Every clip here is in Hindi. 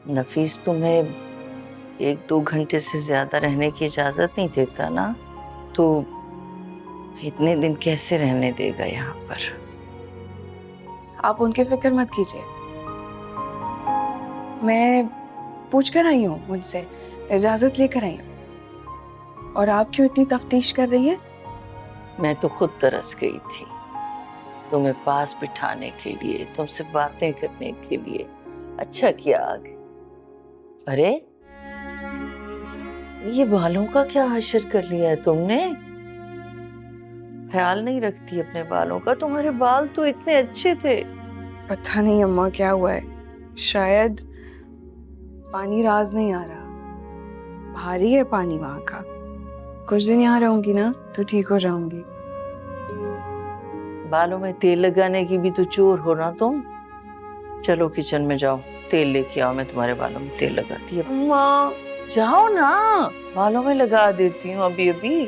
नफीस तुम्हें 1-2 घंटे से ज्यादा रहने की इजाजत नहीं देता ना, तो इतने दिन कैसे रहने देगा यहाँ पर? आप उनकी फिक्र मत कीजिए, मैं पूछ कर आई हूँ उनसे, इजाजत लेकर आई हूँ। और आप क्यों इतनी तफ्तीश कर रही हैं? मैं तो खुद तरस गई थी तुम्हें पास बिठाने के लिए, तुमसे बातें करने के लिए। अच्छा किया आ गए। अरे ये बालों का क्या हशर कर लिया है तुमने? ख्याल नहीं रखती अपने बालों का? तुम्हारे बाल तो इतने अच्छे थे। पता नहीं अम्मा क्या हुआ है, शायद पानी राज नहीं आ रहा, भारी है पानी वहां का। कुछ दिन यहाँ रहूंगी ना तो ठीक हो जाऊंगी। बालों में तेल लगाने की भी तो चोर हो ना तुम। चलो किचन में जाओ, तेल लेके आओ, मैं तुम्हारे बालों में तेल लगाती हूँ। अम्मा जाओ ना, बालों में लगा देती हूँ अभी अभी।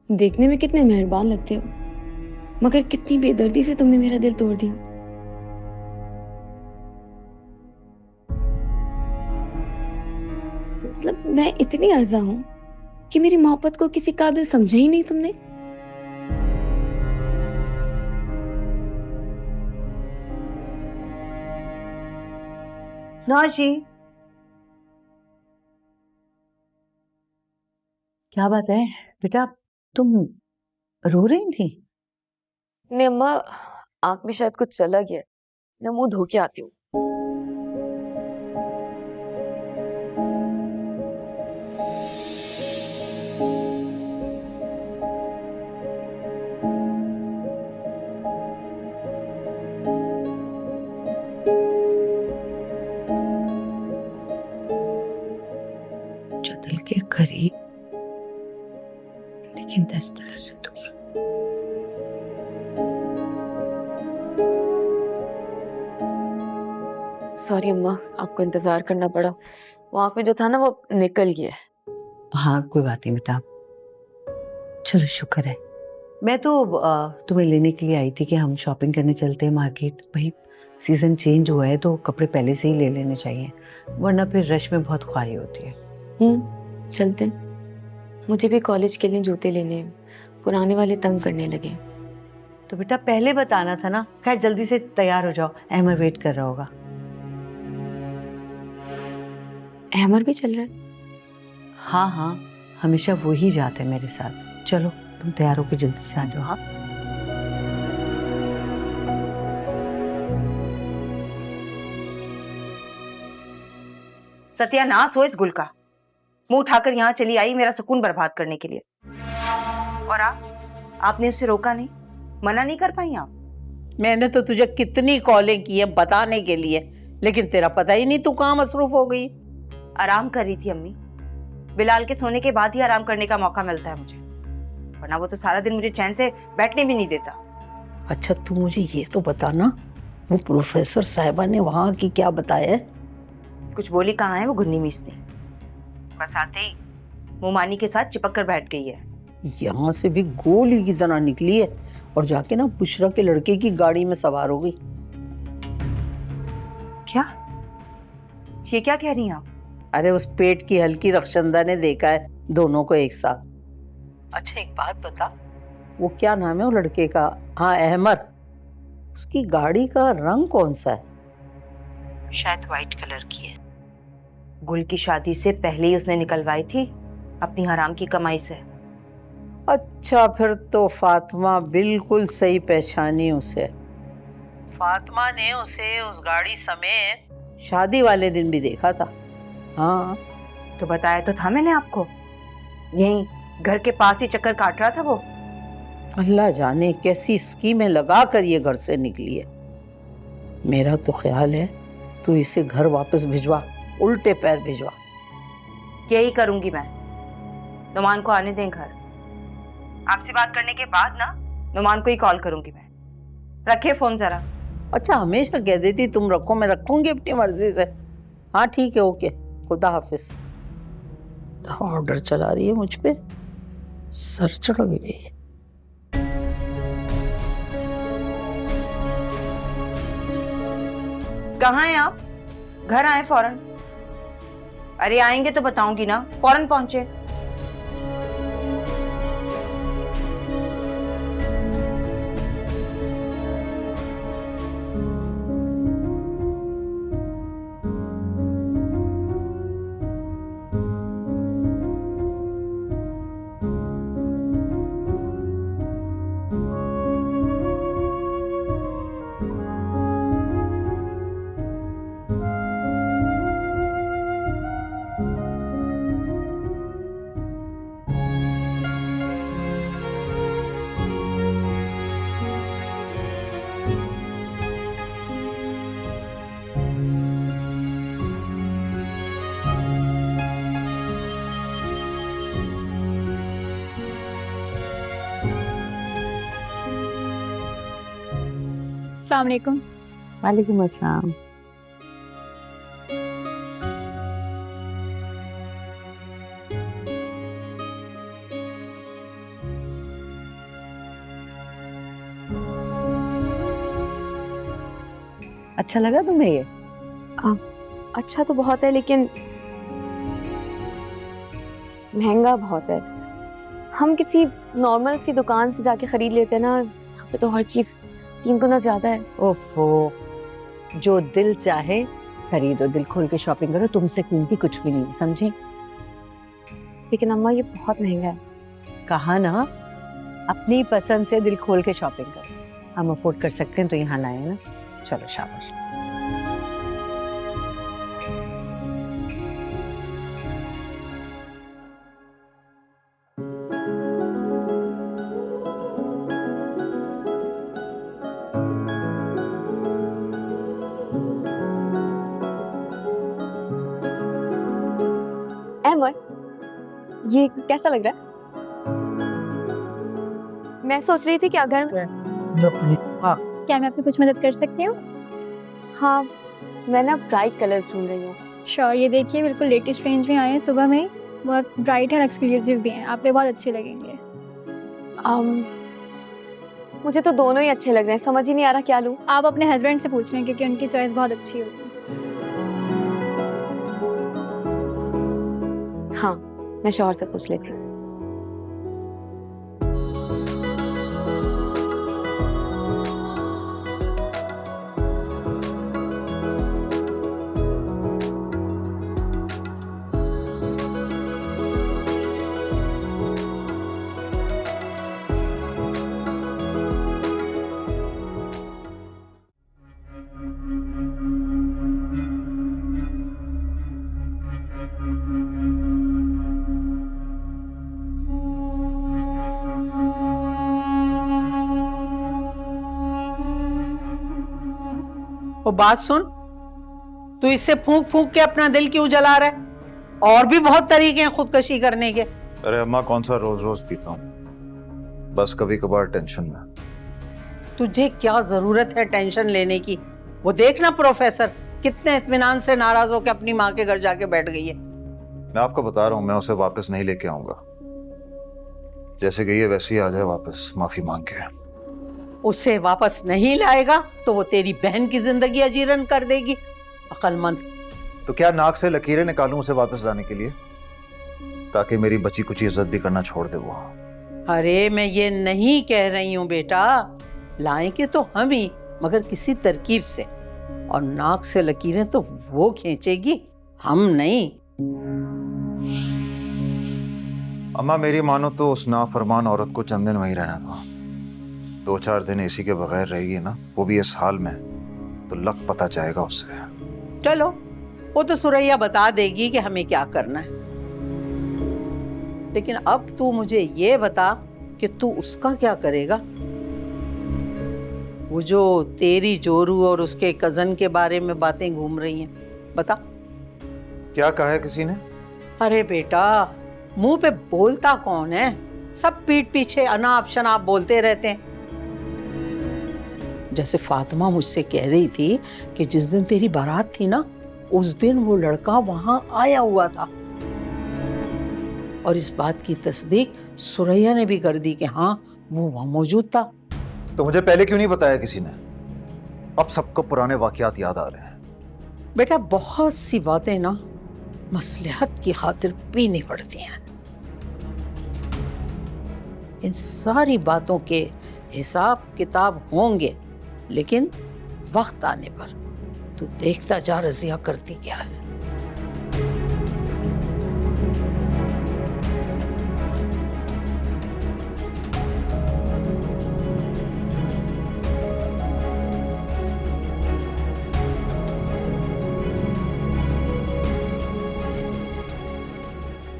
देखने में कितने मेहरबान लगते हो, मगर कितनी बेदर्दी से तुमने मेरा दिल तोड़ दिया। मतलब मैं इतनी अर्जा हूं कि मेरी मोहब्बत को किसी काबिल समझा ही नहीं तुमने। नाजी, क्या बात है बेटा, तुम रो रही थी? नहीं अम्मा, आंख में शायद कुछ चला गया है। मैं मुंह धो के आती हूँ। जो दिल के करीब, लेकिन 10 तरह से दूर। सॉरी अम्मा, आपको इंतजार करना पड़ा। वो आंख में जो था ना वो निकल गया है। हाँ कोई बात नहीं बेटा, चलो शुक्र है। मैं तो तुम्हें लेने के लिए आई थी कि हम शॉपिंग करने चलते हैं मार्केट। भाई सीजन चेंज हुआ है तो कपड़े पहले से ही ले लेने चाहिए, वरना फिर रश में बहुत ख्वारी होती है। चलते हैं। मुझे भी कॉलेज के लिए जूते लेने हैं, पुराने वाले तंग करने लगे। तो बेटा पहले बताना था ना। खैर जल्दी से तैयार हो जाओ, अहमर वेट कर रहा होगा। अहमर भी चल रहा है? हाँ हाँ, हमेशा वो ही जाते हैं मेरे साथ। चलो तुम तैयार होकर जल्दी से आ जाओ। हाँ सत्यानाश हो इस गुल का, मुंह उठाकर यहाँ चली आई मेरा सुकून बर्बाद करने के लिए। और आपने उसे रोका नहीं, मना नहीं कर पाई आप? मैंने तो तुझे कितनी कॉलें की है बताने के लिए, लेकिन तेरा पता ही नहीं तू कहाँ मसरूफ हो गई। आराम कर रही थी अम्मी, बिलाल के सोने के बाद ही आराम करने का मौका मिलता है मुझे, वरना वो तो सारा दिन मुझे चैन से बैठने भी नहीं देता। अच्छा तू मुझे ये तो बताना, वो प्रोफेसर साहिबा ने वहाँ की क्या बताया? कुछ बोली कहाँ है वो घुन्नी मीसनी, बस आते ही मुमानी के साथ चिपक कर बैठ गई है। यहाँ से भी गोली की तरह निकली है और जाके ना बुशरा के लड़के की गाड़ी में सवार हो गई। क्या ये क्या कह रही हैं आप? अरे उस पेट की हल्की रक्षंदा ने देखा है दोनों को एक साथ। अच्छा एक बात बता, वो क्या नाम है वो लड़के का? हाँ अहमद। उसकी गाड़ी का रंग कौन सा है? शायद व्हाइट कलर की है। गुल की शादी से पहले ही उसने निकलवाई थी अपनी हराम की कमाई से। अच्छा फिर तो फातिमा बिल्कुल सही पहचानी उसे। फातिमा ने उसे उस गाड़ी समेत शादी वाले दिन भी देखा था। हाँ तो बताया तो था मैंने आपको, यहीं घर के पास ही चक्कर काट रहा था वो। अल्लाह जाने कैसी स्कीमें लगा कर ये घर से निकली है। मेरा तो ख्याल है तू इसे घर वापस भिजवा, उल्टे पैर भिजवा। यही करूंगी मैं। नुमान को आने दें घर। आपसे बात करने के बाद ना नुमान को ही कॉल करूंगी मैं। रखिए फोन जरा। अच्छा, हमेशा कह देती तुम रखो, मैं रखूंगी अपनी मर्जी से। हाँ ठीक है, ओके, खुदा हाफिज। ऑर्डर चला रही है मुझ पे, सर चढ़ गई। कहाँ हैं आप? घर आए फौरन। अरे आएंगे तो बताऊंगी ना, फौरन पहुंचे। अस्सलाम वालेकुम। वालेकुम अस्सलाम। अच्छा लगा तुम्हें ये? अच्छा तो बहुत है, लेकिन महंगा बहुत है। हम किसी नॉर्मल सी दुकान से जाके खरीद लेते हैं ना, यहाँ पे तो हर चीज 3 गुना ज्यादा है। ओफो, जो दिल चाहे खरीदो, दिल खोल के शॉपिंग करो, तुमसे कीमती कुछ भी नहीं, समझी? लेकिन अम्मा ये बहुत महंगा है। कहा ना, अपनी पसंद से दिल खोल के शॉपिंग करो। हम अफोर्ड कर सकते हैं तो यहाँ लाए ना। चलो शाबाश। अहमद, ये कैसा लग रहा है? मैं सोच रही थी कि अगर क्या मैं आपकी कुछ मदद कर सकती हूँ? हाँ, मैं ना ब्राइट कलर्स ढूंढ रही हूँ। श्योर, ये देखिए बिल्कुल लेटेस्ट रेंज में आए हैं सुबह में ही। बहुत ब्राइट है, एक्सक्लूसिव भी हैं, आप पे बहुत अच्छे लगेंगे। मुझे तो दोनों ही अच्छे लग रहे हैं, समझ ही नहीं आ रहा क्या लूँ। आप अपने हस्बैंड से पूछ लें क्योंकि उनकी चॉइस बहुत अच्छी होगी। हाँ, मैं शौहर से पूछ लेती हूँ। वो बात सुन, तू इससे फूंक फूंक के अपना दिल क्यों जला रहा है? और भी बहुत तरीके हैं खुदकशी करने के। अरे अम्मा, कौन सा रोज रोज पीता हूँ, बस कभी कभार टेंशन में। तुझे क्या जरूरत है टेंशन लेने की? वो देखना प्रोफेसर कितने इत्मीनान से नाराज होकर अपनी माँ के घर जाके बैठ गई है। मैं आपको बता रहा हूँ, मैं उसे वापस नहीं लेके आऊंगा। जैसे गई है वैसे ही आ जाए वापस, माफी मांग के। उसे वापस नहीं लाएगा तो वो तेरी बहन की जिंदगी अजीरन कर देगी। अक्लमंद। तो क्या नाक से लकीरें निकालूं उसे वापस लाने के लिए, ताकि मेरी बची कुछ इज्जत भी करना छोड़ दे वो? अरे मैं ये नहीं कह रही हूँ बेटा, लाएंगे तो हम ही, मगर किसी तरकीब से। और नाक से लकीरें तो वो खींचेगी, हम नहीं। अम्मा मेरी मानो तो उस नाफरमान औरत को चंद दिन वहीं रहना दो। 2-4 दिन एसी के बगैर रहेगी ना, वो भी इस हाल में, तो लक पता जाएगा उससे। चलो, वो तो सुरैया बता देगी कि हमें क्या करना है। लेकिन अब तू मुझे ये बता कि तू उसका क्या करेगा? वो जो तेरी जोरू और उसके कजन के बारे में बातें घूम रही हैं, बता। क्या कहा है किसी ने? अरे बेटा, मुंह पे बोलता कौन है? सब पीठ पीछे अनाप शनाप बोलते रहते हैं। जैसे फातिमा मुझसे कह रही थी कि जिस दिन तेरी बारात थी ना, उस दिन वो लड़का वहां आया हुआ था, और इस बात की तस्दीक सुरैया ने भी कर दी कि हाँ, वो वहां मौजूद था। तो मुझे पहले क्यों नहीं बताया किसी ने? अब सबको पुराने वाकयात याद आ रहे हैं। बेटा, बहुत सी बातें ना मसलहत की खातिर पीनी पड़ती हैं। इन सारी बातों के हिसाब किताब होंगे, लेकिन वक्त आने पर तू देखता जा रज़िया करती क्या है।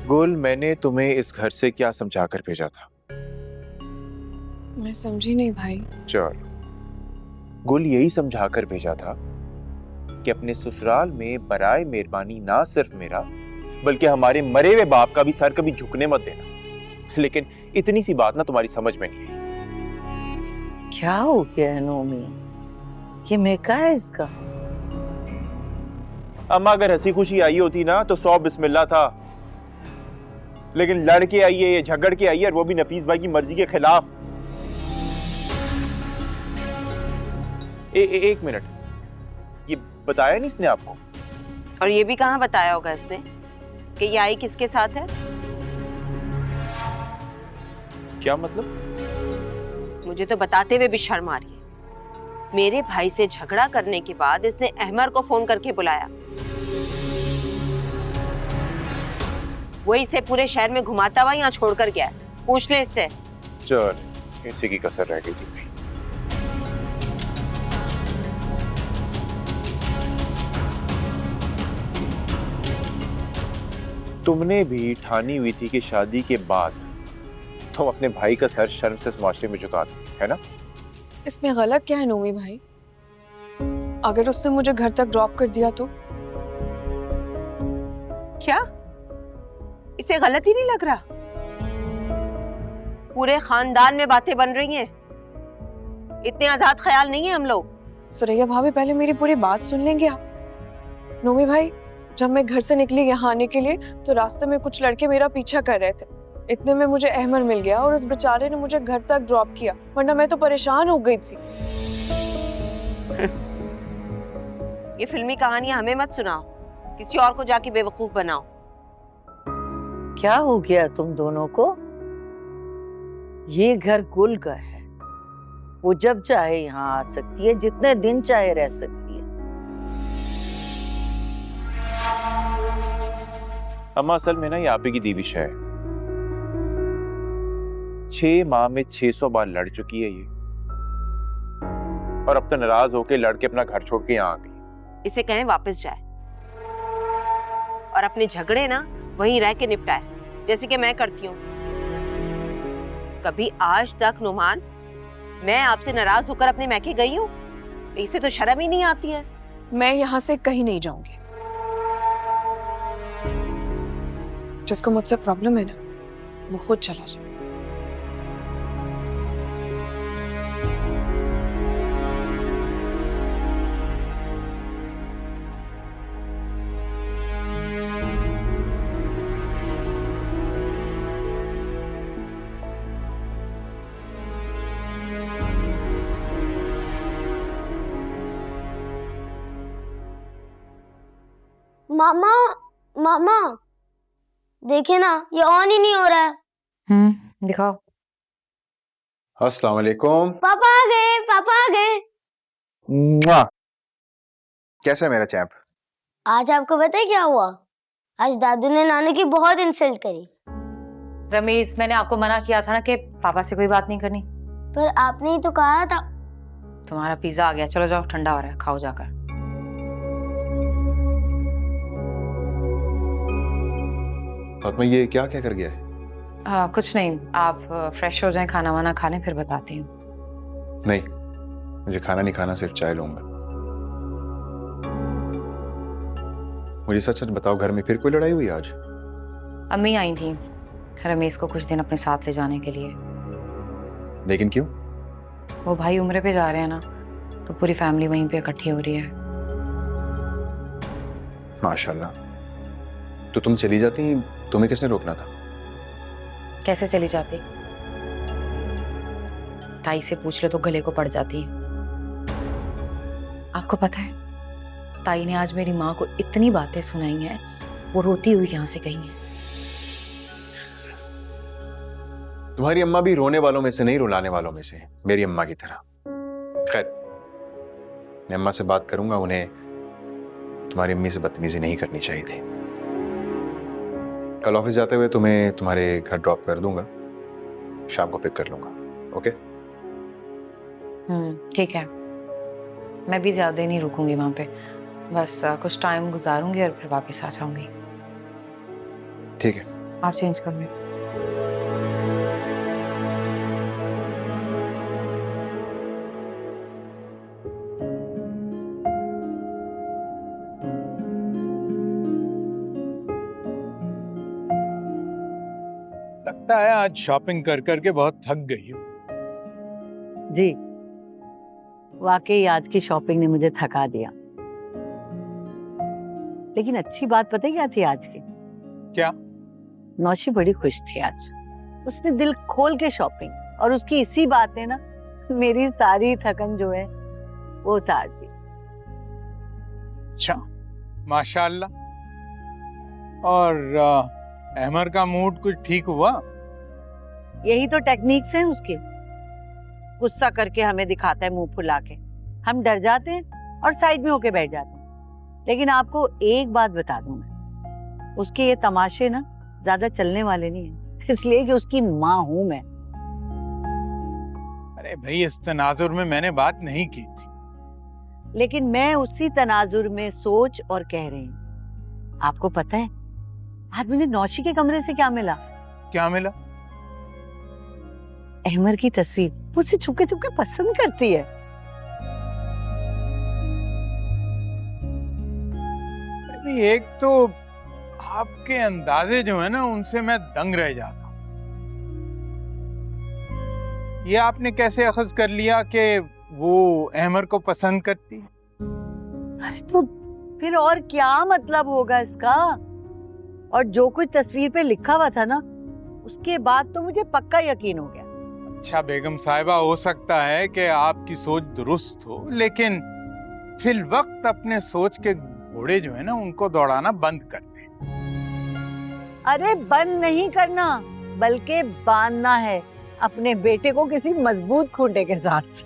गुल, मैंने तुम्हें इस घर से क्या समझा कर भेजा था? मैं समझी नहीं भाई। चल, गुल यही समझा कर भेजा था कि अपने ससुराल में बराए मेहरबानी ना सिर्फ मेरा बल्कि हमारे मरे हुए बाप का भी सर कभी झुकने मत देना। लेकिन इतनी सी बात ना तुम्हारी समझ में नहीं आई। क्या हो गया है नोमी? ये मेका है इसका? अम्मा, अगर हंसी खुशी आई होती ना तो 100 बिस्मिल्लाह था, लेकिन लड़के आई है, ये झगड़ के आई है, और वो भी नफीस भाई की मर्जी के खिलाफ। एक मिनट, ये बताया नहीं इसने आपको? और ये भी कहाँ बताया होगा इसने कि ये आई किसके साथ है? क्या मतलब? मुझे तो बताते हुए भी शर्म आ रही है। मेरे भाई से झगड़ा करने के बाद इसने अहमर को फोन करके बुलाया। वो इसे पूरे शहर में घुमाता हुआ यहाँ छोड़कर गया है। पूछ ले इससे। चल, इसी की कसर रह गई थी भाई। तुमने भी ठानी हुई थी कि शादी के बाद तुम अपने भाई का सर शर्म से इस माशरे में झुका दो, है ना? इसमें गलत क्या है नोमी भाई? अगर उसने मुझे घर तक ड्रॉप कर दिया तो? क्या इसे गलत ही नहीं लग रहा? पूरे खानदान में बातें बन रही हैं। इतने आजाद ख्याल नहीं है हम लोग। सुरैया भाभी, पहले मेरी पूरी बात सुन लेंगे आप? नोमी भाई, जब मैं घर से निकली यहाँ आने के लिए तो रास्ते में कुछ लड़के मेरा पीछा कर रहे थे। इतने में मुझे अहमर मिल गया और उस बेचारे ने मुझे घर तक ड्रॉप किया, वरना मैं तो परेशान हो गई थी। ये फिल्मी कहानियां हमें मत सुनाओ, किसी और को जाके बेवकूफ बनाओ। क्या हो गया तुम दोनों को? ये घर गुल का है, वो जब चाहे यहाँ आ सकती है, जितने दिन चाहे रह सकती है। अम्मा, असल में ना ये आप ही की दीविश है। 6 माह में 600 बार लड़ चुकी है ये, और अब तो नाराज होके लड़के अपना घर छोड़ के यहाँ आ गई। इसे कहें वापस जाए और अपने झगड़े ना वहीं रह के निपटाए, जैसे कि मैं करती हूँ। कभी आज तक नुमान मैं आपसे नाराज होकर अपने मैके गई हूँ? इसे तो शर्म ही नहीं आती है। मैं यहाँ से कहीं नहीं जाऊंगी। जिसको मुझसे प्रॉब्लम है ना, वो खुद चला जाए। मामा, मामा देखिए ना, ये ऑन ही नहीं हो रहा है। दिखाओ। अस्सलाम वालेकुम। पापा आ गए, पापा आ गए। मुआ। कैसा है मेरा चैंप? आज आपको पता है क्या हुआ? आज दादू ने नानू की बहुत इंसल्ट करी। रमेश, मैंने आपको मना किया था ना कि पापा से कोई बात नहीं करनी। पर आपने ही तो कहा था। तुम्हारा पिज्जा आ गया, चलो जाओ, ठंडा हो रहा है, खाओ जाकर। फातिमा, ये क्या क्या कर गया है? कुछ नहीं, आप फ्रेश हो जाएं, खाना वाना खा लें, फिर बताती हूँ। नहीं, मुझे खाना नहीं खाना, सिर्फ चाय लूंगा। मुझे सच सच बताओ, घर में फिर कोई लड़ाई हुई आज? अम्मी आई थी, रमेश को कुछ दिन अपने साथ ले जाने के लिए। लेकिन क्यों? वो भाई उम्र पे जा रहे हैं ना, तो पूरी फैमिली वहीं पे इकट्ठी हो रही है। माशाल्लाह। तो तुम चली जाती, तुम्हें किसने रोकना था? कैसे चली जाती? ताई से पूछ लो तो गले को पड़ जाती। आपको पता है, ताई ने आज मेरी माँ को इतनी बातें सुनाई हैं, वो रोती हुई यहाँ से गई है। तुम्हारी अम्मा भी रोने वालों में से नहीं, रुलाने वालों में से है, मेरी अम्मा की तरह। खैर, मैं अम्मा से बात करूंगा, उन्हें तुम्हारी अम्मी से बदतमीजी नहीं करनी चाहिए थी। कल ऑफिस जाते हुए तुम्हें तुम्हारे घर ड्रॉप कर दूंगा, शाम को पिक कर लूंगा। ओके? ठीक है। मैं भी ज्यादा नहीं रुकूंगी वहां पे, बस कुछ टाइम गुजारूंगी और फिर वापस आ जाऊंगी। ठीक है। आप चेंज कर लो। लगता है आज शॉपिंग कर करके बहुत थक गई हूँ। जी, वाकई आज की शॉपिंग ने मुझे थका दिया। लेकिन अच्छी बात पता है क्या थी आज की? क्या? नौशी बड़ी खुश थी आज। उसने दिल खोल के शॉपिंग, और उसकी इसी बात ने ना मेरी सारी थकन जो है वो उतार दी। अच्छा, माशाल्लाह। और अहमर का मूड कुछ ठीक हुआ? यही तो टेक्निक्स हैं उसके। गुस्सा करके हमें दिखाता है मुंह फुला के, हम डर जाते हैं और साइड में होके बैठ जाते हैं। लेकिन आपको एक बात बता दूं मैं, उसके ये तमाशे ना ज्यादा चलने वाले नहीं हैं, इसलिए कि उसकी माँ हूं मैं। अरे भाई, इस तनाजुर में मैंने बात नहीं की थी। लेकिन मैं उसी तनाजुर में सोच और कह रही हूँ। आपको पता है आज मुझे नौशी के कमरे से क्या मिला? क्या मिला? अहमर की तस्वीर। मुझसे छुपके छुपके पसंद करती है। अरे एक तो आपके अंदाजे जो है ना, उनसे मैं दंग रह जाता हूँ। ये आपने कैसे अखज़ कर लिया कि वो अहमर को पसंद करती है? अरे तो फिर और क्या मतलब होगा इसका? और जो कुछ तस्वीर पे लिखा हुआ था ना, उसके बाद तो मुझे पक्का यकीन हो गया। अच्छा बेगम साहिबा, हो सकता है कि आपकी सोच दुरुस्त हो, लेकिन फिल वक्त अपने सोच के घोड़े जो है ना, उनको दौड़ाना बंद कर दे। अरे बंद नहीं करना, बल्कि बांधना है अपने बेटे को किसी मजबूत खूंटे के साथ।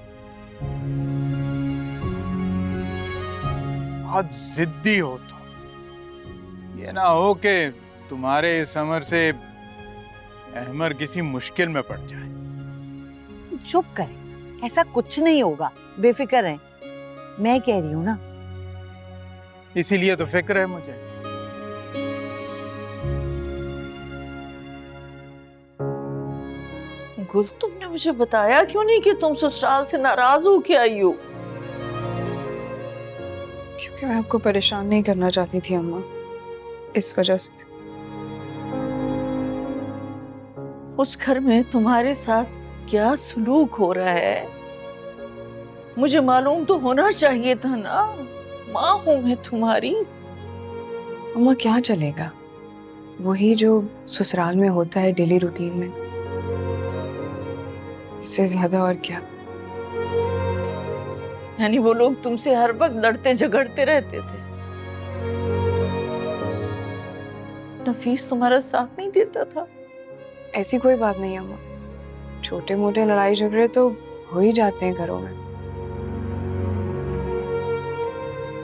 बहुत जिद्दी हो तो ये ना हो कि तुम्हारे इस अमर से अहमर किसी मुश्किल में पड़ जाए। चुप करें, ऐसा कुछ नहीं होगा, बेफिक्र रहें। मैं कह रही हूँ ना। इसीलिए तो फिक्र है मुझे। गुल, तुमने मुझे बताया क्यों नहीं कि तुम ससुराल से नाराज हो के आई हो? क्योंकि मैं आपको परेशान नहीं करना चाहती थी अम्मा, इस वजह से। उस घर में तुम्हारे साथ क्या सलूक हो रहा है मुझे मालूम तो होना चाहिए था ना। माँ हूं मैं तुम्हारी। अम्मा क्या चलेगा, वही जो ससुराल में होता है डेली रूटीन में, इससे ज्यादा और क्या। यानी वो लोग तुमसे हर वक्त लड़ते झगड़ते रहते थे? नफीस तुम्हारा साथ नहीं देता था? ऐसी कोई बात नहीं अम्मा, छोटे मोटे लड़ाई झगड़े तो हो ही जाते हैं घरों में।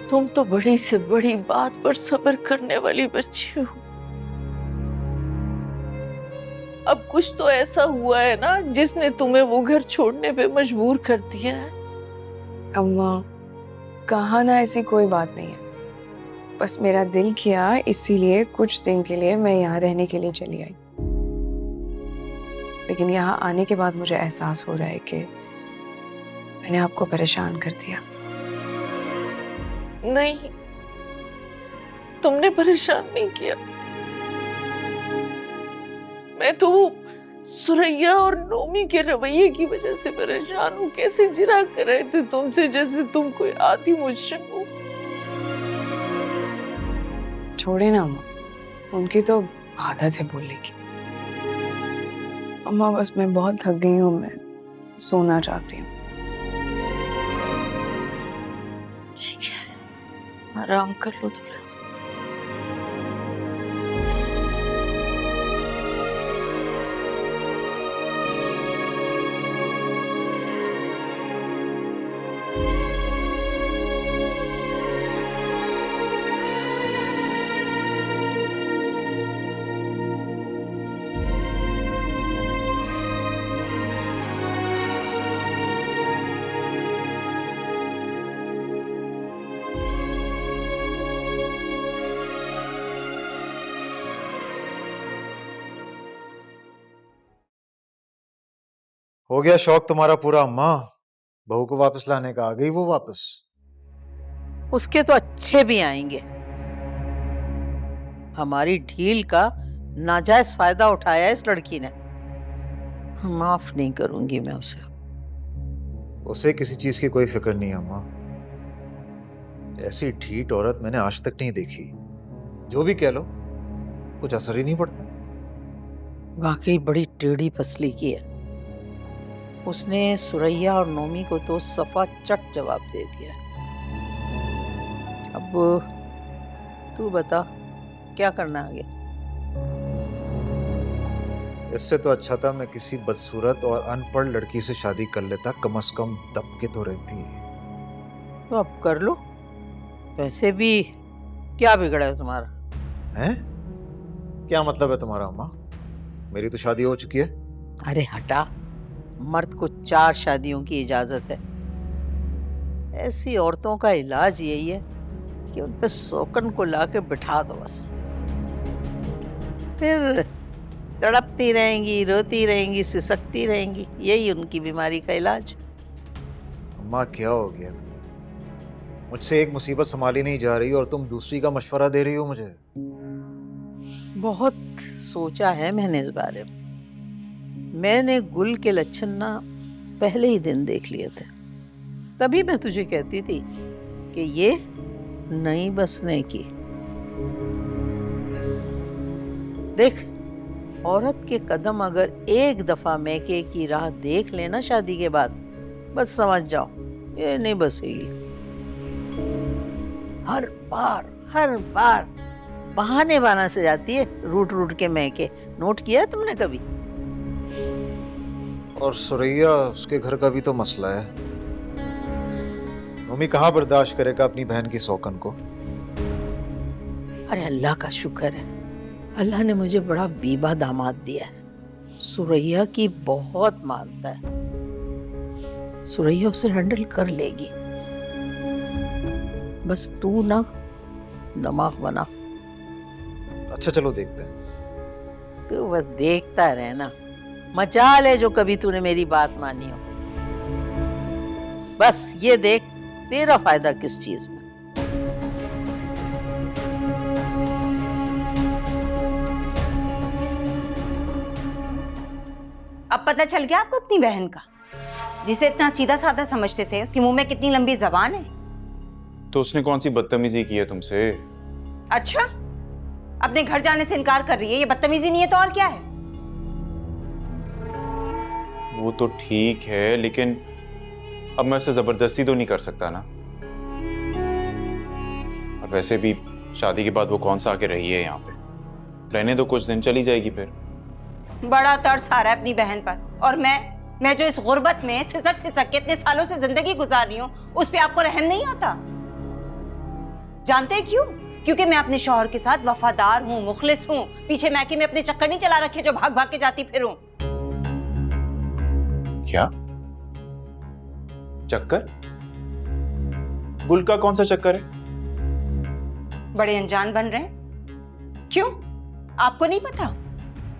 तुम तो बड़ी से बड़ी बात पर सब्र करने वाली बच्ची हो। अब कुछ तो ऐसा हुआ है ना जिसने तुम्हें वो घर छोड़ने पे मजबूर कर दिया है। अम्मा कहा ना, ऐसी कोई बात नहीं है, बस मेरा दिल किया, इसीलिए कुछ दिन के लिए मैं यहाँ रहने के लिए चली आई। लेकिन यहाँ आने के बाद मुझे एहसास हो रहा है कि मैंने आपको परेशान कर दिया। नहीं, तुमने परेशान नहीं किया। मैं मैं तो वो सुरैया और नोमी के रवैये की वजह से परेशान हूँ। कैसे जिरा कर रहे थे तुमसे जैसे तुम कोई आदि मुजरिम हो। छोड़े ना अम्मा, उनकी तो आदत है बोलने की। अम्मा बस मैं बहुत थक गई हूँ, मैं सोना चाहती हूँ। ठीक है, आराम कर लो थोड़ा। हो गया शौक तुम्हारा पूरा अम्मा? बहू को वापस लाने का? आ गई वो वापस? उसके तो अच्छे भी आएंगे। हमारी ढील का नाजायज फायदा उठाया इस लड़की ने। माफ नहीं करूंगी मैं उसे। उसे किसी चीज की कोई फिक्र नहीं है अम्मा। ऐसी ढीठ औरत मैंने आज तक नहीं देखी। जो भी कह लो, कुछ असर ही नहीं पड़ता। वाकई बड़ी टेढ़ी पसली की है। उसने सुरैया और नोमी को तो सफा चट जवाब दे दिया। अब तू बता क्या करना आगे? इससे तो अच्छा था मैं किसी बदसूरत और अनपढ़ लड़की से शादी कर लेता, कम से कम दब के तो रहती। तो अब कर लो। वैसे भी क्या बिगड़ा है तुम्हारा? हैं? क्या मतलब है तुम्हारा अम्मा? मेरी तो शादी हो चुकी है। अरे हटा, मर्द को 4 शादियों की इजाजत है। ऐसी औरतों का इलाज यही है कि उन पे शौकन को लाके बिठा दो बस। फिर तड़पती रहेंगी, रोती रहेंगी, सिसकती रहेंगी। यही उनकी बीमारी का इलाज। अम्मा क्या हो गया तुम्हें? मुझसे एक मुसीबत संभाली नहीं जा रही और तुम दूसरी का मशवरा दे रही हो मुझे। बहुत सोचा है मैंने इस बारे में। मैंने गुल के लक्षण ना पहले ही दिन देख लिए थे। तभी मैं तुझे कहती थी कि ये नहीं बसने की। देख, औरत के कदम अगर एक दफा मैके की राह देख लेना शादी के बाद, बस समझ जाओ ये नहीं बसेगी। हर बार बहाने बहाना से जाती है रूट रूट के मैके। नोट किया है तुमने कभी? और सुरैया, उसके घर का भी तो मसला है। मम्मी कहाँ बर्दाश्त करेगा अपनी बहन की सौकन को? अरे अल्लाह का शुक्र है, अल्लाह ने मुझे बड़ा बीबा दामाद दिया है। सुरैया की बहुत मानता है। सुरैया उसे हैंडल कर लेगी। बस तू ना दिमाग बना। अच्छा चलो देखते हैं। तू बस देखता रहना। मजाल है जो कभी तूने मेरी बात मानी हो। बस ये देख तेरा फायदा किस चीज में। अब पता चल गया आपको अपनी बहन का? जिसे इतना सीधा साधा समझते थे, उसके मुंह में कितनी लंबी जबान है। तो उसने कौन सी बदतमीजी की है तुमसे? अच्छा, अपने घर जाने से इनकार कर रही है। ये बदतमीजी नहीं है तो और क्या है? वो तो ठीक है, लेकिन अब मैं उसे जबरदस्ती तो नहीं कर सकता ना। और वैसे भी शादी के बाद वो कौन सा आके रही है यहाँ पे? रहने दो, कुछ दिन चली जाएगी फिर। बड़ा तरस आ रहा है अपनी बहन पर। और मैं जो इस गुर्बत में सिसक सिसक के इतने सालों से जिंदगी गुजार रही हूँ, उस पे आपको रहम नहीं आता? जानते हैं क्यों? क्योंकि मैं अपने शौहर के साथ वफादार हूँ, मुखलिस हूँ। पीछे मैके में अपने चक्कर नहीं चला रखे जो भाग भाग के जाती फिरूं। क्या चक्कर? गुल का कौन सा चक्कर है? बड़े अनजान बन रहे हैं। क्यों, आपको नहीं पता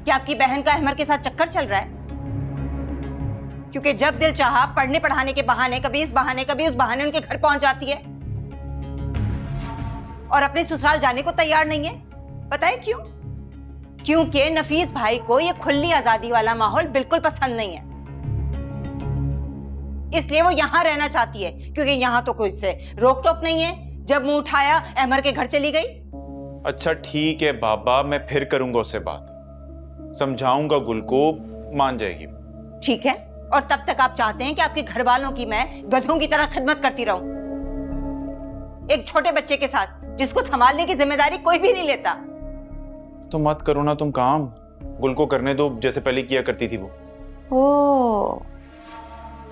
कि आपकी बहन का अहमर के साथ चक्कर चल रहा है? क्योंकि जब दिल चाहा पढ़ने पढ़ाने के बहाने, कभी इस बहाने कभी उस बहाने उनके घर पहुंच जाती है और अपने ससुराल जाने को तैयार नहीं है। पता है क्यों? क्योंकि नफीस भाई को ये खुली आजादी वाला माहौल बिल्कुल पसंद नहीं है, इसलिए वो यहाँ रहना चाहती है, क्योंकि यहाँ तो कोई से रोक टोक नहीं है। जब मुंह उठाया अहमर के घर चली गई। अच्छा ठीक है बाबा, मैं फिर करूंगा उससे बात, समझाऊंगा गुल को, मान जाएगी। ठीक है, और तब तक आप चाहते हैं कि आपके घर वालों की मैं गधों की तरह खिदमत करती रहूं, एक छोटे बच्चे के साथ जिसको संभालने की जिम्मेदारी कोई भी नहीं लेता। तो मत करो ना तुम काम, गुल को करने दो जैसे पहले किया करती थी वो। ओ,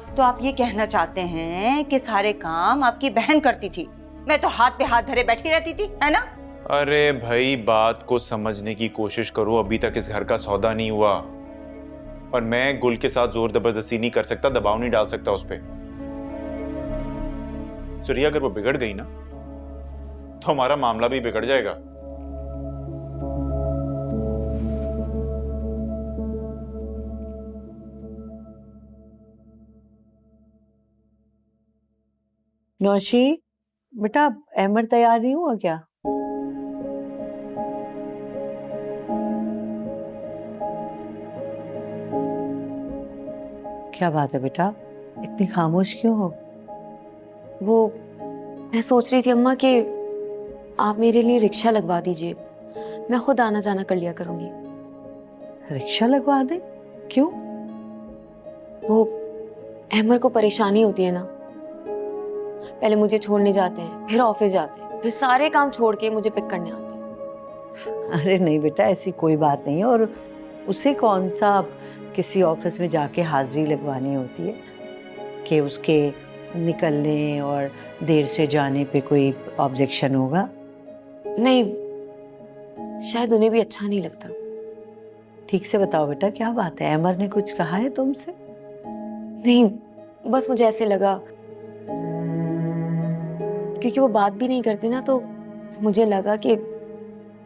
तो आप ये कहना चाहते हैं कि सारे काम आपकी बहन करती थी, मैं तो हाथ पे हाथ धरे बैठी रहती थी, है ना? अरे भाई बात को समझने की कोशिश करो, अभी तक इस घर का सौदा नहीं हुआ और मैं गुल के साथ जोर जबरदस्ती नहीं कर सकता, दबाव नहीं डाल सकता उस पर। सूर्या अगर वो बिगड़ गई ना तो हमारा मामला भी बिगड़ जाएगा। नौशी बेटा, अहमर तैयार नहीं हुआ क्या? क्या बात है बेटा, इतनी खामोश क्यों हो? वो मैं सोच रही थी अम्मा कि आप मेरे लिए रिक्शा लगवा दीजिए, मैं खुद आना जाना कर लिया करूंगी। रिक्शा लगवा दे? क्यों? वो अहमर को परेशानी होती है ना, पहले मुझे छोड़ने जाते हैं, फिर ऑफिस जाते हैं, फिर सारे काम छोड़ के मुझे पिक करने आते हैं। अरे नहीं बेटा, ऐसी कोई बात नहीं है, और उसे कौन सा किसी ऑफिस में जाके हाजिरी लगवानी होती है कि उसके निकलने और देर से जाने पे कोई ऑब्जेक्शन होगा? नहीं, शायद उन्हें भी अच्छा नहीं लगता। ठीक से बताओ बेटा, क्या बात है? अमर ने कुछ कहा है तुमसे? नहीं, बस मुझे ऐसे लगा, क्योंकि वो बात भी नहीं करते ना, तो मुझे लगा कि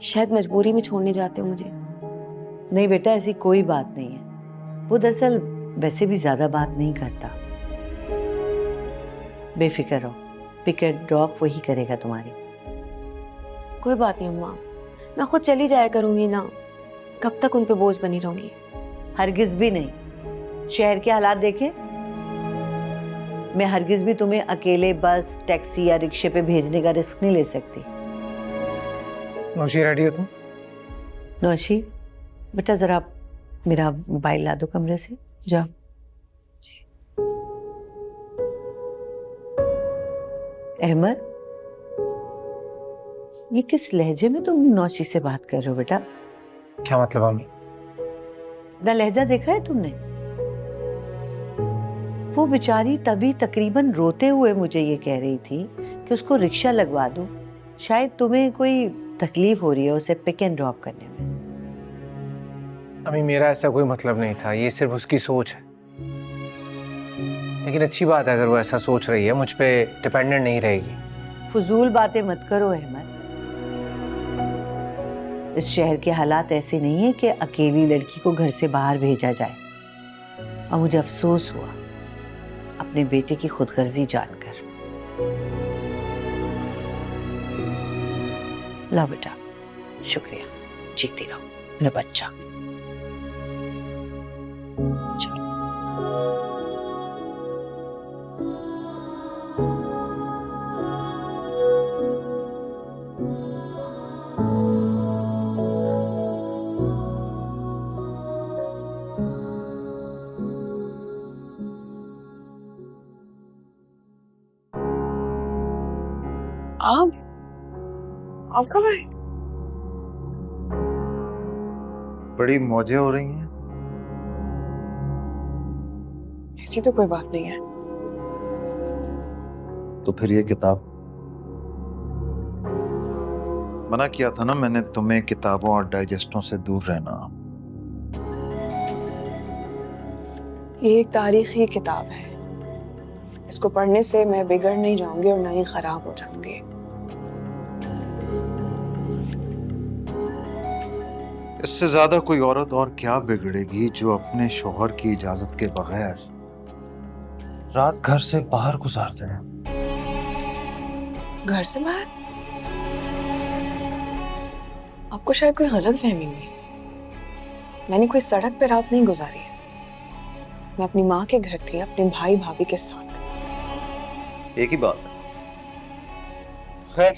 शायद मजबूरी में छोड़ने जाते हो मुझे। नहीं बेटा, ऐसी कोई बात नहीं है, वो दरअसल वैसे भी ज्यादा बात नहीं करता। बेफिक्र रहो, पिक एंड ड्रॉप वही करेगा तुम्हारी। कोई बात नहीं अम्मा, मैं खुद चली जाया करूंगी ना, कब तक उन पे बोझ बनी रहूंगी? हरगिज भी नहीं। शहर के हालात देखे, मैं हरगिज भी तुम्हें अकेले बस, टैक्सी या रिक्शे पे भेजने का रिस्क नहीं ले सकती। नौशी रेडी हो तुम? नौशी बेटा, जरा मेरा मोबाइल ला दो कमरे से, जाओ। अहमद, ये किस लहजे में तुम नौशी से बात कर रहे हो बेटा? क्या मतलब अम्मी? ना लहजा देखा है तुमने? वो बेचारी तभी तकरीबन रोते हुए मुझे ये कह रही थी कि उसको रिक्शा लगवा दो, शायद तुम्हें कोई तकलीफ हो रही है उसे पिक एंड ड्रॉप करने में। अम्मी मेरा ऐसा कोई मतलब नहीं था, ये सिर्फ उसकी सोच है। लेकिन अच्छी बात है अगर वो ऐसा सोच रही है, मुझ पे डिपेंडेंट नहीं रहेगी। फजूल बातें मत करो अहमद, इस शहर के हालात ऐसे नहीं है कि अकेली लड़की को घर से बाहर भेजा जाए। और मुझे अफसोस हुआ अपने बेटे की खुदगर्जी जानकर। ला बेटा, शुक्रिया, जीती रहो मेरा बच्चा। चलो। आप कब आए? बड़ी मौजें हो रही हैं। ऐसी तो कोई बात नहीं है। तो फिर ये किताब? मना किया था ना मैंने तुम्हें किताबों और डाइजेस्टों से दूर रहना। ये एक तारीखी किताब है, इसको पढ़ने से मैं बिगड़ नहीं जाऊंगी और ना ही खराब हो जाऊंगी। इससे ज्यादा कोई औरत और क्या बिगड़ेगी जो अपने शौहर की इजाजत के बगैर रात घर से बाहर गुजारते हैं। घर से बाहर? आपको शायद कोई गलत फहमी हुई। मैंने कोई सड़क पे रात नहीं गुजारी है। मैं अपनी माँ के घर थी, अपने भाई भाभी के साथ। एक ही बात। खैर,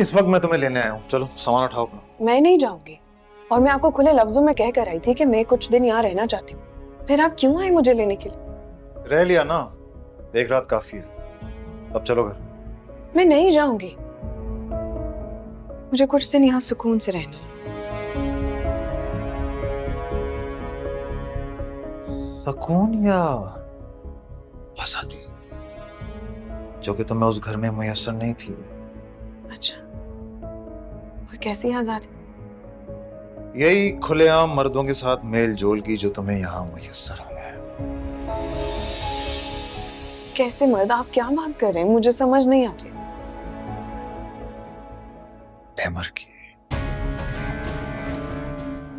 इस वक्त मैं तुम्हें लेने आया हूँ, चलो सामान उठाओ अपना। मैं नहीं जाऊंगी, और मैं आपको खुले लफ्जों में कह कर आई थी कि मैं कुछ दिन यहाँ रहना चाहती हूँ। फिर आप क्यों आए मुझे लेने के लिए? रह लिया ना, एक रात काफी है, अब चलो घर। मैं नहीं जाऊंगी, मुझे कुछ दिन यहाँ सुकून से रहना है। सुकून या आजादी, जो कि तुम्हें उस घर में मुयस्सर नहीं थी। अच्छा, और कैसी आजादी? यही खुलेआम मर्दों के साथ मेल जोल की जो तुम्हें यहाँ मुयस्सर आया है। कैसे मर्द? आप क्या बात कर रहे हैं? मुझे समझ नहीं आ रही। अहमर की।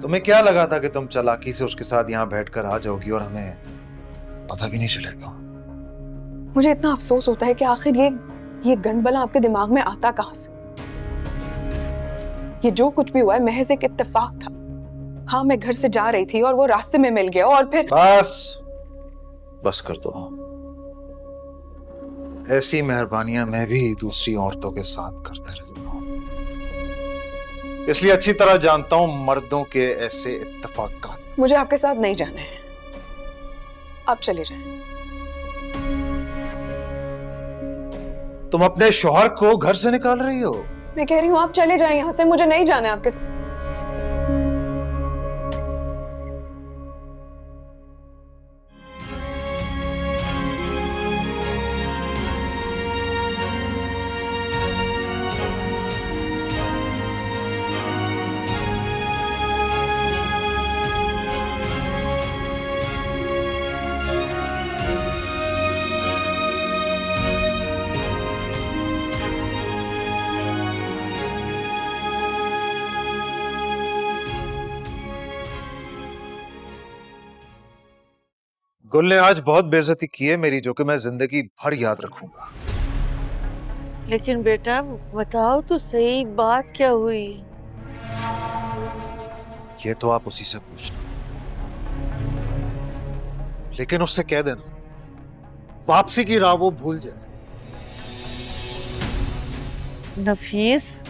तुम्हें क्या लगा था कि तुम चालाकी से उसके साथ यहाँ बैठकर आ जाओगी और हमें पता भी नहीं चलेगा? मुझे इतना अफसोस होता है कि आखिर ये गंदबला आपके दिमाग में आता कहां से? ये जो कुछ भी हुआ है महज एक इत्तेफाक था। हाँ, मैं घर से जा रही थी और वो रास्ते में मिल गया और फिर बस कर दो। ऐसी मेहरबानियां मैं भी दूसरी औरतों के साथ करता रहता हूं, इसलिए अच्छी तरह जानता हूं मर्दों के ऐसे इत्तेफाकात। मुझे आपके साथ नहीं जाना है, आप चले जाएं। तुम अपने शौहर को घर से निकाल रही हो? मैं कह रही हूँ आप चले जाएं यहाँ से, मुझे नहीं जाना है आपके साथ। गुल ने आज बहुत बेइज्जती की है मेरी, जो कि मैं जिंदगी भर याद रखूंगा। लेकिन बेटा बताओ तो सही, बात क्या हुई? ये तो आप उसी से पूछना, लेकिन उससे कह देना वापसी की राह वो भूल जाए। नफीस,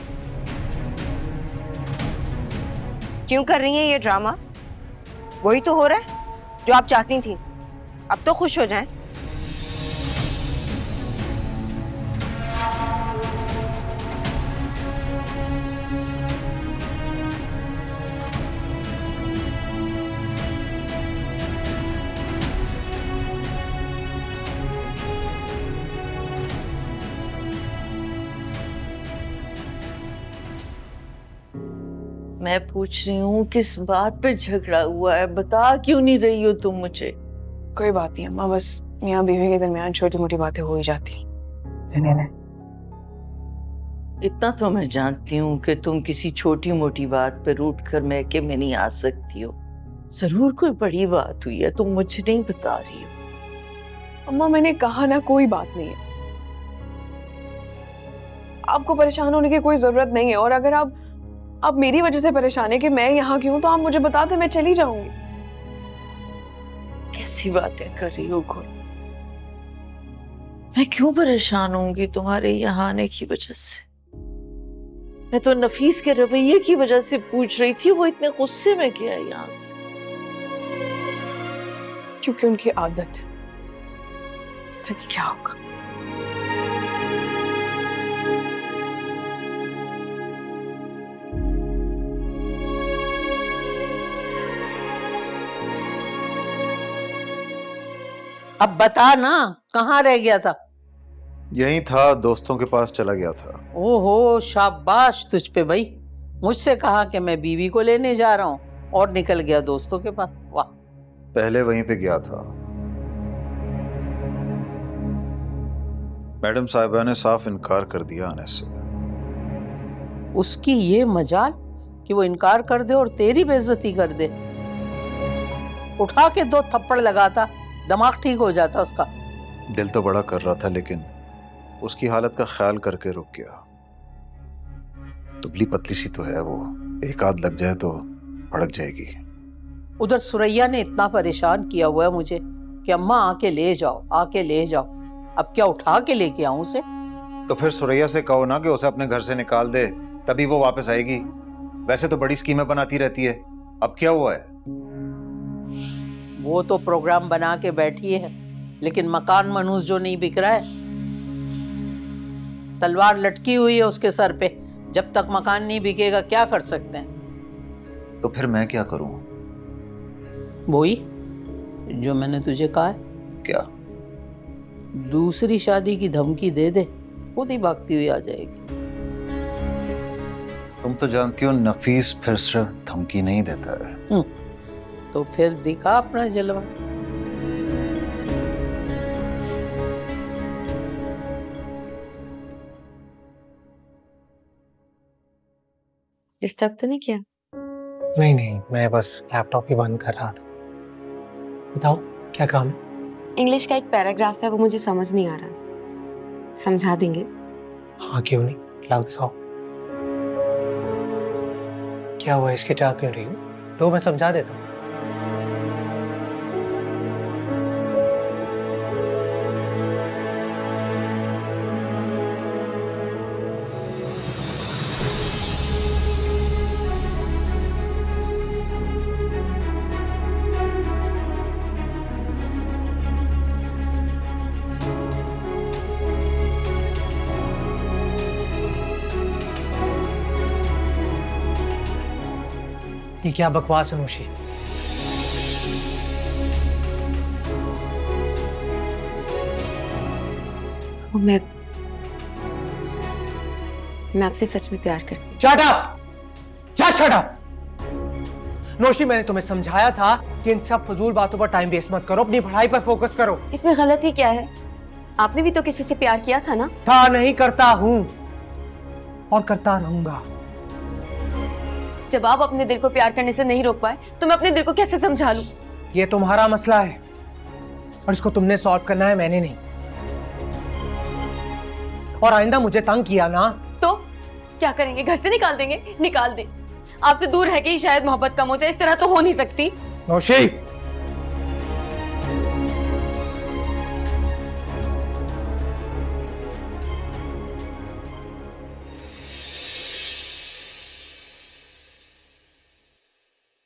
क्यों कर रही हैं ये ड्रामा? वही तो हो रहा है जो आप चाहती थी। अब तो खुश हो जाएं। मैं पूछ रही हूँ किस बात पे झगड़ा हुआ है, बता क्यों नहीं रही हो तुम मुझे? कोई बात नहीं अम्मा, बस मियाँ बीवी के दरमियान छोटी मोटी बातें हो ही जाती। इतना तो मैं जानती हूँ कि तुम किसी छोटी मोटी बात पे रूठ कर मैके में नहीं आ सकती हो। जरूर कोई बड़ी बात हुई है, तुम मुझे नहीं बता रही हो। अम्मा मैंने कहा ना, कोई बात नहीं है। आपको परेशान होने की कोई जरूरत नहीं है, और अगर आप मेरी वजह से परेशान है कि मैं यहाँ क्यों, तो आप मुझे बता दें, मैं चली जाऊंगी। कैसी बातें कर रही हो गुल? मैं क्यों परेशान होंगी तुम्हारे यहाँ आने की वजह से? मैं तो नफीस के रवैये की वजह से पूछ रही थी, वो इतने गुस्से में गया है यहाँ से। क्योंकि उनकी आदत है। पता नहीं क्या होगा। अब बता ना, कहाँ रह गया था? यहीं था, दोस्तों के पास चला गया था। ओहो, शाबाश तुझ पे भाई। मुझसे कहा कि मैं बीवी को लेने जा रहा हूँ और निकल गया दोस्तों के पास। वाह। पहले वहीं पे गया था। मैडम साहिबा ने साफ इनकार कर दिया आने से। उसकी ये मजाल कि वो इनकार कर दे और तेरी बेइज्जती कर दे। उठा के 2 थप्पड़ लगाता, दिमाग ठीक हो जाता उसका। दिल तो बड़ा कर रहा था, लेकिन उसकी हालत का ख्याल करके रुक गया। दुबली पतली सी तो है वो, एक आध लग जाए तो भड़क जाएगी। उधर सुरैया ने इतना परेशान किया हुआ है मुझे कि अम्मा आके ले जाओ, आके ले जाओ। अब क्या उठा के लेके आऊं उसे? तो फिर सुरैया से कहो ना कि उसे अपने घर से निकाल दे, तभी वो वापस आएगी। वैसे तो बड़ी स्कीमें बनाती रहती है, अब क्या हुआ है? वो तो प्रोग्राम बना के बैठी है, लेकिन मकान मनहूस जो नहीं बिक रहा है। तलवार लटकी हुई है उसके सर पे, जब तक मकान नहीं बिकेगा क्या कर सकते हैं? तो फिर मैं क्या करूं? वही जो मैंने तुझे कहा है। क्या? दूसरी शादी की धमकी दे दे, खुद ही भागती हुई आ जाएगी। तुम तो जानती हो नफीस फिर सिर्फ धमकी नहीं देता है। तो फिर दिखा अपना जलवा। डिस्टर्ब तो नहीं किया? नहीं नहीं, मैं बस लैपटॉप ही बंद कर रहा था। बताओ क्या काम है? इंग्लिश का एक पैराग्राफ है, वो मुझे समझ नहीं आ रहा, समझा देंगे? हाँ क्यों नहीं, लाओ दिखाओ। क्या हुआ, इसके चाह क्यों रही हो? तो मैं समझा देता हूँ। ये क्या बकवास है नौशी? मैं आपसे सच में प्यार करती हूँ। Shut up! Just shut up! Naushi, मैंने तुम्हें समझाया था कि इन सब फजूल बातों पर टाइम वेस्ट मत करो, अपनी पढ़ाई पर फोकस करो। इसमें गलती क्या है? आपने भी तो किसी से प्यार किया था ना? था नहीं, करता हूँ और करता रहूंगा। जब आप अपने दिल को प्यार करने से नहीं रोक पाए तो मैं अपने दिल को कैसे समझा लूं? ये तुम्हारा मसला है और इसको तुमने सॉल्व करना है, मैंने नहीं। और आइंदा मुझे तंग किया ना तो क्या करेंगे? घर से निकाल देंगे? निकाल दें। आपसे दूर है कि शायद मोहब्बत कम हो जाए, इस तरह तो हो नहीं सकती। नौशी,